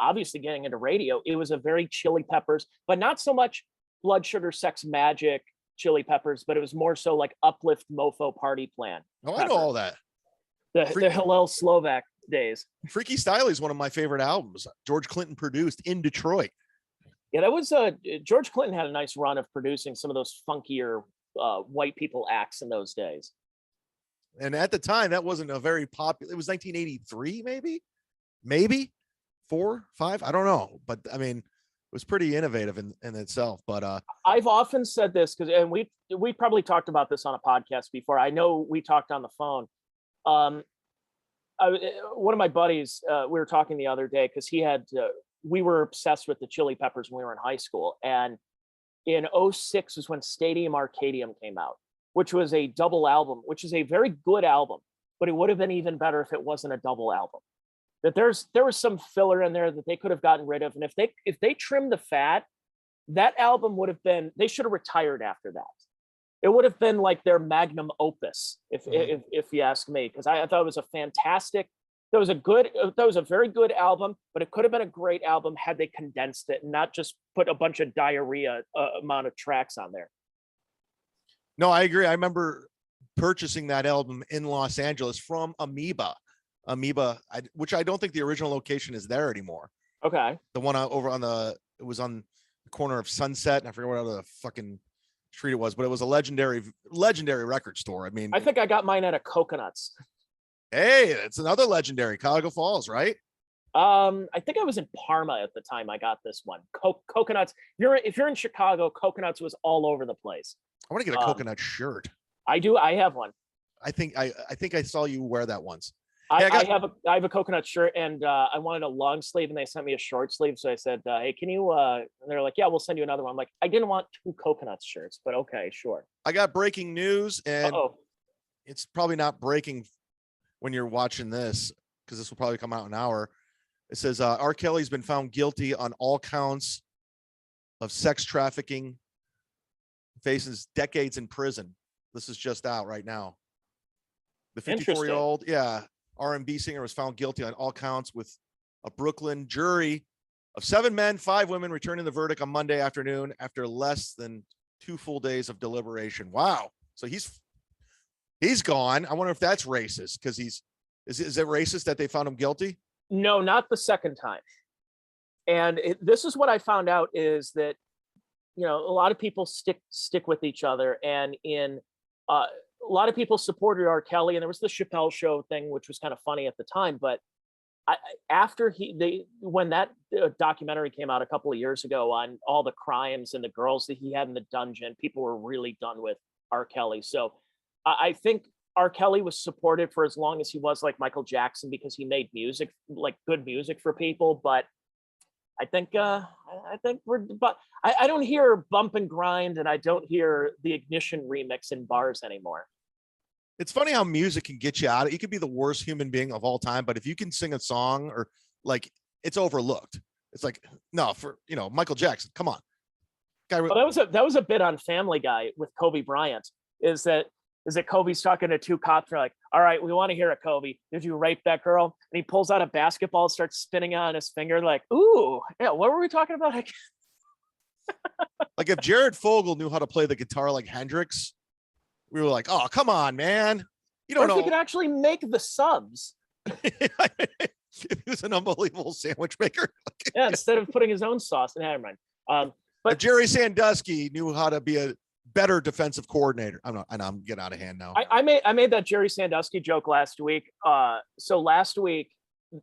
obviously getting into radio, it was a very Chili Peppers, but not so much Blood Sugar Sex Magic Chili Peppers, but it was more so like Uplift Mofo Party Plan. Oh, Peppers. I know all that. The Hillel Slovak days. Freaky Style is one of my favorite albums. George Clinton produced in Detroit. Yeah, that was George Clinton had a nice run of producing some of those funkier white people acts in those days. And at the time, that wasn't a very popular. It was 1983, maybe 4, 5. I don't know, but I mean, it was pretty innovative in itself. But I've often said this and we probably talked about this on a podcast before. I know we talked on the phone. One of my buddies, we were talking the other day because we were obsessed with the Chili Peppers when we were in high school, and in 2006 was when Stadium Arcadium came out, which was a double album, which is a very good album, but it would have been even better if it wasn't a double album. That there was some filler in there that they could have gotten rid of, and if they trimmed the fat, that album would have been, they should have retired after that. It would have been like their magnum opus, if you ask me, because I thought it was a fantastic. That was a very good album, but it could have been a great album had they condensed it and not just put a bunch of diarrhea amount of tracks on there. No, I agree. I remember purchasing that album in Los Angeles from Amoeba, which I don't think the original location is there anymore. Okay. The one over it was on the corner of Sunset, and I forget what other fucking street it was, but it was a legendary record store. I mean, I think I got mine at a Coconuts. Hey, it's another legendary, Cuyahoga Falls, right? I think I was in Parma at the time I got this one. Coconuts. If you're in Chicago, Coconuts was all over the place. I want to get a Coconut shirt. I do. I have one. I think I saw you wear that once. I have a Coconut shirt, and I wanted a long sleeve, and they sent me a short sleeve. So I said, "Hey, can you?" And they're like, "Yeah, we'll send you another one." I'm like, I didn't want 2 Coconuts shirts, but okay, sure. I got breaking news, and it's probably not breaking when you're watching this, because this will probably come out in an hour. It says R. Kelly's been found guilty on all counts of sex trafficking, faces decades in prison. This is just out right now. The 54-year-old, R&B singer was found guilty on all counts, with a Brooklyn jury of 7 men, 5 women returning the verdict on Monday afternoon after less than 2 full days of deliberation. Wow. So he's gone. I wonder if that's racist, because is it racist that they found him guilty? No, not the second time. And this is what I found out, is that, a lot of people stick with each other, and a lot of people supported R. Kelly, and there was the Chappelle Show thing, which was kind of funny at the time. But when that documentary came out a couple of years ago on all the crimes and the girls that he had in the dungeon, people were really done with R. Kelly. So I think R. Kelly was supported for as long as he was, like Michael Jackson, because he made music, like good music for people. But I think I don't hear Bump and Grind, and I don't hear the Ignition remix in bars anymore. It's funny how music can get you out. You could be the worst human being of all time, but if you can sing a song, or like, it's overlooked. It's like, no, for Michael Jackson, come on. Well, that was a bit on Family Guy with Kobe Bryant. Is that Kobe's talking to 2 cops, are like, all right, we want to hear it, Kobe. Did you rape that girl? And he pulls out a basketball, starts spinning on his finger, like, ooh, yeah, what were we talking about? Like if Jared Fogle knew how to play the guitar like Hendrix, we were like, oh, come on, man. You don't or if know. he could actually make the subs. If he was an unbelievable sandwich maker. Yeah, instead of putting his own sauce. Never mind. But Jerry Sandusky knew how to be a better defensive coordinator. I'm getting out of hand now. I made that Jerry Sandusky joke last week. So last week,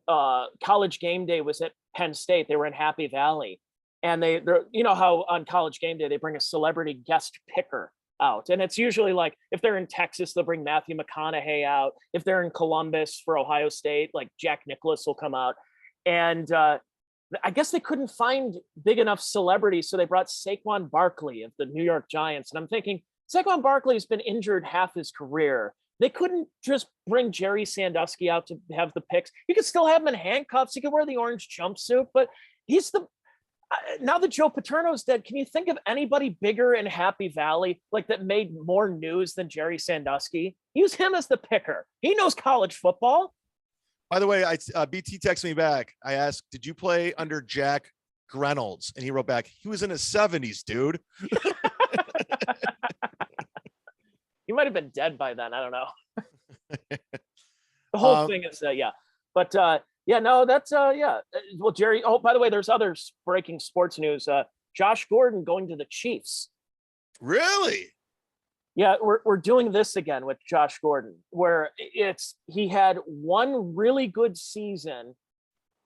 College Game Day was at Penn State. They were in Happy Valley, and they're you know how on College Game Day they bring a celebrity guest picker out, and it's usually like if they're in Texas they'll bring Matthew McConaughey out. If they're in Columbus for Ohio State, like Jack Nicklaus will come out, and I guess they couldn't find big enough celebrities, so they brought Saquon Barkley of the New York Giants. And I'm thinking, Saquon Barkley has been injured half his career. They couldn't just bring Jerry Sandusky out to have the picks. You could still have him in handcuffs. He could wear the orange jumpsuit, but he's the now that Joe Paterno's dead, can you think of anybody bigger in Happy Valley, like that made more news than Jerry Sandusky? Use him as the picker. He knows college football. By the way, BT texted me back. I asked, did you play under Jack Reynolds? And he wrote back, he was in his 70s, dude. He might have been dead by then. I don't know. The whole thing is, yeah. But yeah, no, that's, yeah. Well, Jerry, oh, by the way, there's other breaking sports news. Josh Gordon going to the Chiefs. Really? Yeah, we're doing this again with Josh Gordon, where he had one really good season.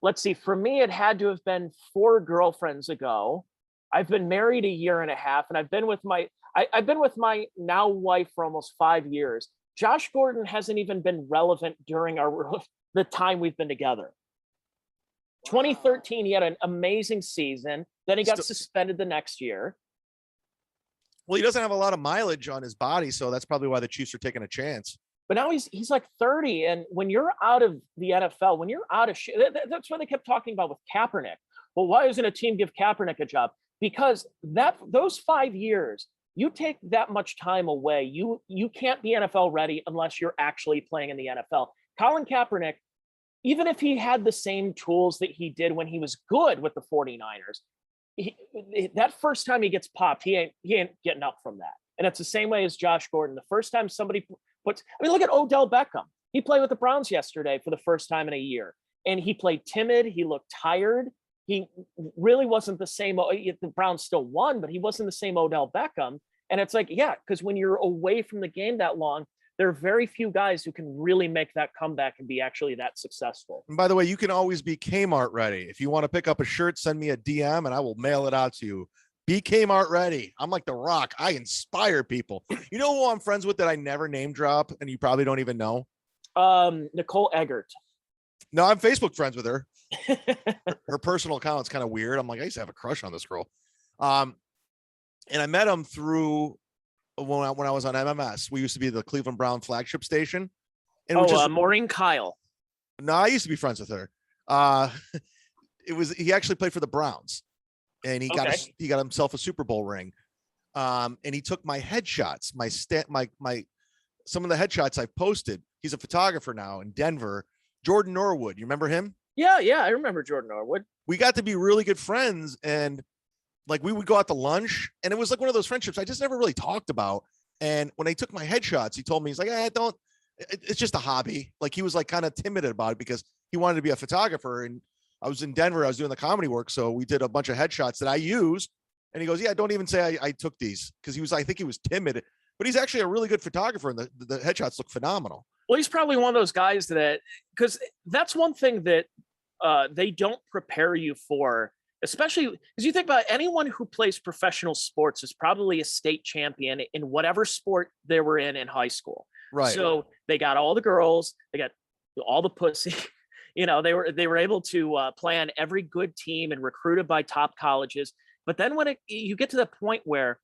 Let's see, for me, it had to have been 4 girlfriends ago. I've been married a year and a half, and I've been with my now wife for almost 5 years. Josh Gordon hasn't even been relevant during the time we've been together. Wow. 2013, he had an amazing season. Then he got suspended the next year. Well, he doesn't have a lot of mileage on his body, so that's probably why the Chiefs are taking a chance. But now he's like 30, and when you're out of the NFL, when you're out of that's what they kept talking about with Kaepernick. Well, why doesn't a team give Kaepernick a job? Because those 5 years, you take that much time away, you can't be NFL ready unless you're actually playing in the NFL. Colin Kaepernick, even if he had the same tools that he did when he was good with the 49ers, that first time he gets popped, he ain't getting up from that. And it's the same way as Josh Gordon. The first time somebody look at Odell Beckham. He played with the Browns yesterday for the first time in a year, and he played timid. He looked tired. He really wasn't the same. The Browns still won, but he wasn't the same Odell Beckham. And it's like, yeah, because when you're away from the game that long, there are very few guys who can really make that comeback and be actually that successful. And by the way, you can always be Kmart ready. If you want to pick up a shirt, send me a DM and I will mail it out to you. Be Kmart ready. I'm like The Rock. I inspire people. You know who I'm friends with that I never name drop and you probably don't even know? Nicole Eggert. No, I'm Facebook friends with her. Her personal account's kind of weird. I'm like, I used to have a crush on this girl. And I met him through when I was on MMS. We used to be the Cleveland Brown flagship station. And Maureen Kyle. No, I used to be friends with her. He actually played for the Browns, and he got himself a Super Bowl ring. And he took my headshots, my some of the headshots I posted. He's a photographer now in Denver. Jordan Norwood, you remember him? Yeah, I remember Jordan Norwood. We got to be really good friends, and like we would go out to lunch, and it was like one of those friendships I just never really talked about. And when I took my headshots, he told me, he's like, it's just a hobby. Like he was like kind of timid about it because he wanted to be a photographer. And I was in Denver, I was doing the comedy work. So we did a bunch of headshots that I used. And he goes, yeah, don't even say I took these. Cause I think he was timid, but he's actually a really good photographer. And the headshots look phenomenal. Well, he's probably one of those guys because that's one thing that they don't prepare you for. Especially because you think about anyone who plays professional sports is probably a state champion in whatever sport they were in high school. Right. So they got all the girls, they got all the pussy. You know, they were able to play on every good team and recruited by top colleges. But then when you get to the point where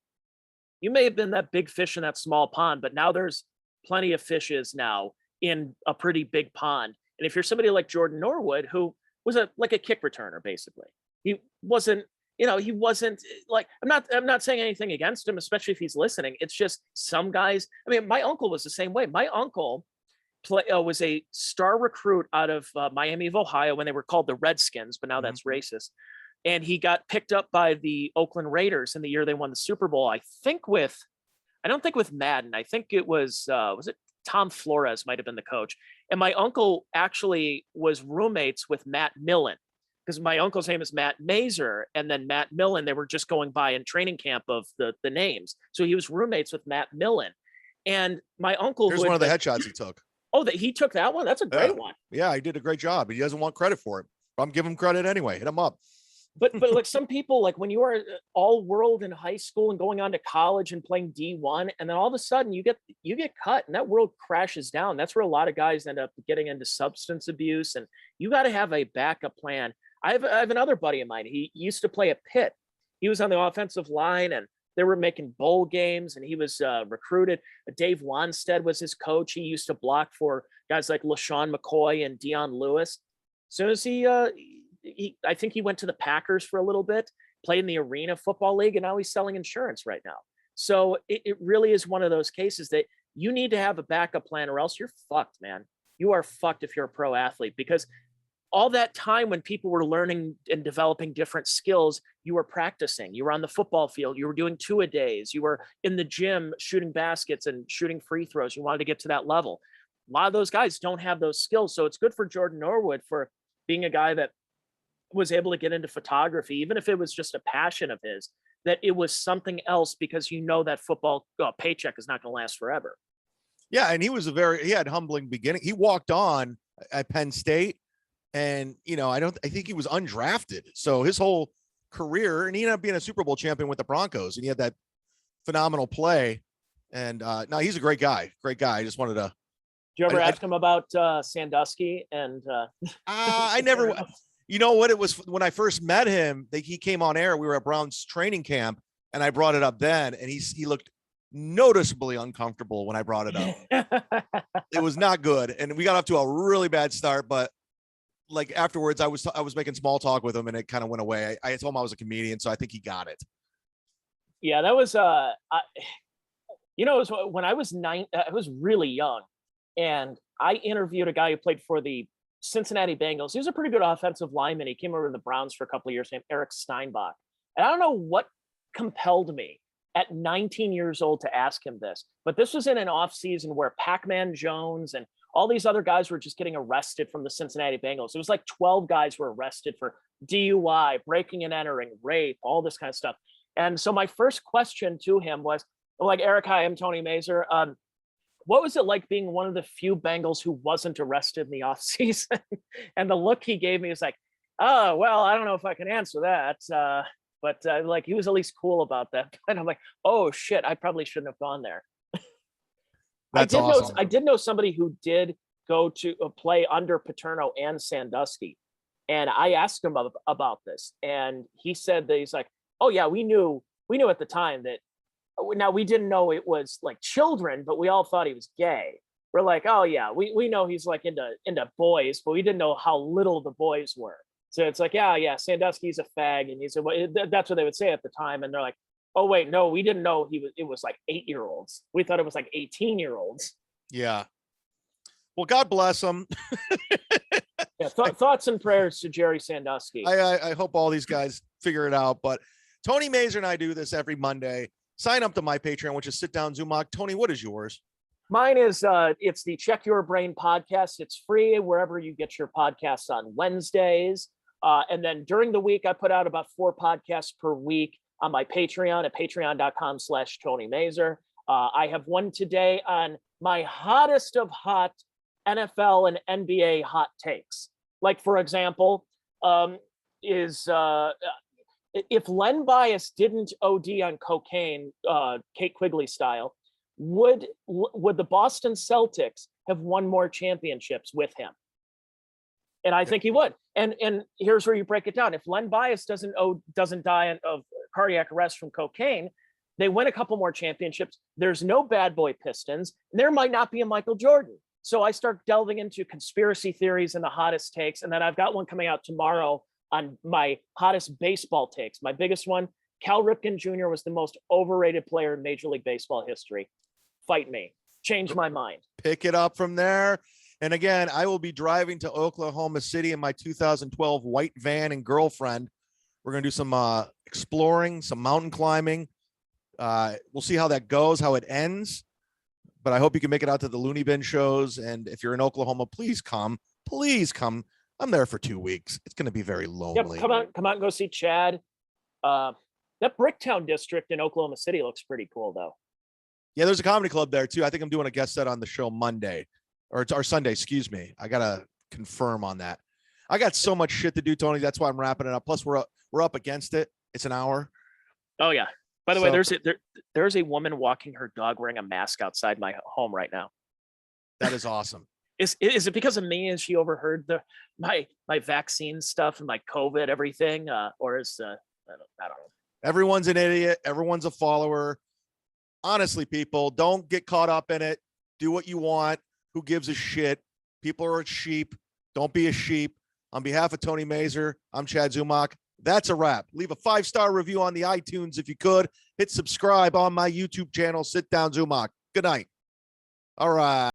you may have been that big fish in that small pond, but now there's plenty of fishes now in a pretty big pond. And if you're somebody like Jordan Norwood, who was like a kick returner, basically. He wasn't like, I'm not saying anything against him, especially if he's listening. It's just some guys. I mean, my uncle was the same way. My uncle was a star recruit out of Miami of Ohio when they were called the Redskins, but now that's racist. and he got picked up by the Oakland Raiders in the year they won the Super Bowl. I don't think with Madden. I think it was it Tom Flores might have been the coach. And my uncle actually was roommates with Matt Millen, because my uncle's name is Matt MAZUR, and then Matt Millen, they were just going by in training camp of the names. So he was roommates with Matt Millen. And my uncle— Here's one of the headshots he took. Oh, that he took that one? That's a great one. Yeah, he did a great job. He doesn't want credit for it. I'm giving him credit anyway. Hit him up. But like some people, like when you are all world in high school and going on to college and playing D1, and then all of a sudden you get cut and that world crashes down. That's where a lot of guys end up getting into substance abuse, and you got to have a backup plan. I have another buddy of mine. He used to play at Pitt. He was on the offensive line, and they were making bowl games, and he was recruited. Dave Wanstead was his coach. He used to block for guys like LaShawn McCoy and Dion Lewis. As soon as I think he went to the Packers for a little bit, played in the Arena Football League, and now he's selling insurance right now. So it really is one of those cases that you need to have a backup plan, or else you're fucked, man. You are fucked if you're a pro athlete, because all that time when people were learning and developing different skills, you were practicing. You were on the football field. You were doing two-a-days. You were in the gym shooting baskets and shooting free throws. You wanted to get to that level. A lot of those guys don't have those skills. So it's good for Jordan Norwood for being a guy that was able to get into photography, even if it was just a passion of his, that it was something else, because you know that football paycheck is not going to last forever. Yeah, and he had humbling beginning. He walked on at Penn State, and I think he was undrafted. So his whole career, and he ended up being a Super Bowl champion with the Broncos, and he had that phenomenal play. And no, he's a great guy. Great guy. I just wanted to. Did you ever ask him about Sandusky? And I never. You know what? It was when I first met him. He came on air. We were at Brown's training camp, and I brought it up then, and he looked noticeably uncomfortable when I brought it up. It was not good, and we got off to a really bad start. But like afterwards, I was making small talk with him, and it kind of went away. I told him I was a comedian, so I think he got it. Yeah, that was it was when I was I was really young, and I interviewed a guy who played for the Cincinnati Bengals. He was a pretty good offensive lineman. He came over to the Browns for a couple of years, named Eric Steinbach. And I don't know what compelled me at 19 years old to ask him this, but this was in an off season where Pac-Man Jones and all these other guys were just getting arrested from the Cincinnati Bengals. It was like 12 guys were arrested for DUI, breaking and entering, rape, all this kind of stuff. And so my first question to him was, like, Eric, hi, I'm Tony Mazur. What was it like being one of the few Bengals who wasn't arrested in the offseason? And the look he gave me was like, oh, well, I don't know if I can answer that. But like, he was at least cool about that. And I'm like, oh, shit, I probably shouldn't have gone there. That's awesome. I did know somebody who did go to play under Paterno and Sandusky. And I asked him about this. And he said that he's like, oh, yeah, we knew at the time that. Now, we didn't know it was like children, but we all thought he was gay. We're like, oh yeah, we know he's like into boys, but we didn't know how little the boys were. So it's like, yeah, Sandusky's a fag, and he said, well, that's what they would say at the time. And they're like, oh wait, no, we didn't know it was like 8-year-olds. We thought it was like 18-year-olds. Yeah. Well, God bless him. Yeah, thoughts and prayers to Jerry Sandusky. I hope all these guys figure it out. But Tony Mazur and I do this every Monday. Sign up to my Patreon, which is Sit Down Zumach. Tony, what is yours? Mine is it's the Check Your Brain podcast. It's free wherever you get your podcasts on Wednesdays. And then during the week, I put out about 4 podcasts per week on my Patreon at patreon.com/Tony Mazur. I have one today on my hottest of hot NFL and NBA hot takes. Like, for example, if Len Bias didn't OD on cocaine, Kate Quigley style, would the Boston Celtics have won more championships with him? And I think he would. And here's where you break it down. If Len Bias doesn't die of cardiac arrest from cocaine, they win a couple more championships. There's no bad boy Pistons. And there might not be a Michael Jordan. So I start delving into conspiracy theories and the hottest takes. And then I've got one coming out tomorrow on my hottest baseball takes. My biggest one, Cal Ripken Jr. was the most overrated player in Major League Baseball history. Fight me. Change my mind. Pick it up from there. And again, I will be driving to Oklahoma City in my 2012 white van and girlfriend We're going to do some exploring, some mountain climbing. We'll see how that goes, how it ends. But I hope you can make it out to the Looney Bin shows. And if you're in Oklahoma, please come. Please come. I'm there for 2 weeks. It's going to be very lonely. Yep, come out and go see Chad. That Bricktown district in Oklahoma City looks pretty cool, though. Yeah, there's a comedy club there too. I think I'm doing a guest set on the show Monday or Sunday. Excuse me. I gotta confirm on that. I got so much shit to do, Tony. That's why I'm wrapping it up. Plus, we're up against it. It's an hour. Oh yeah. By the way, there's a woman walking her dog wearing a mask outside my home right now. That is awesome. Is it because of me? Has she overheard my vaccine stuff and my COVID everything, or is I don't know. Everyone's an idiot. Everyone's a follower. Honestly, people, don't get caught up in it. Do what you want. Who gives a shit? People are sheep. Don't be a sheep. On behalf of Tony Mazur, I'm Chad Zumach. That's a wrap. Leave a 5-star review on the iTunes if you could. Hit subscribe on my YouTube channel, Sit Down Zumach. Good night. All right.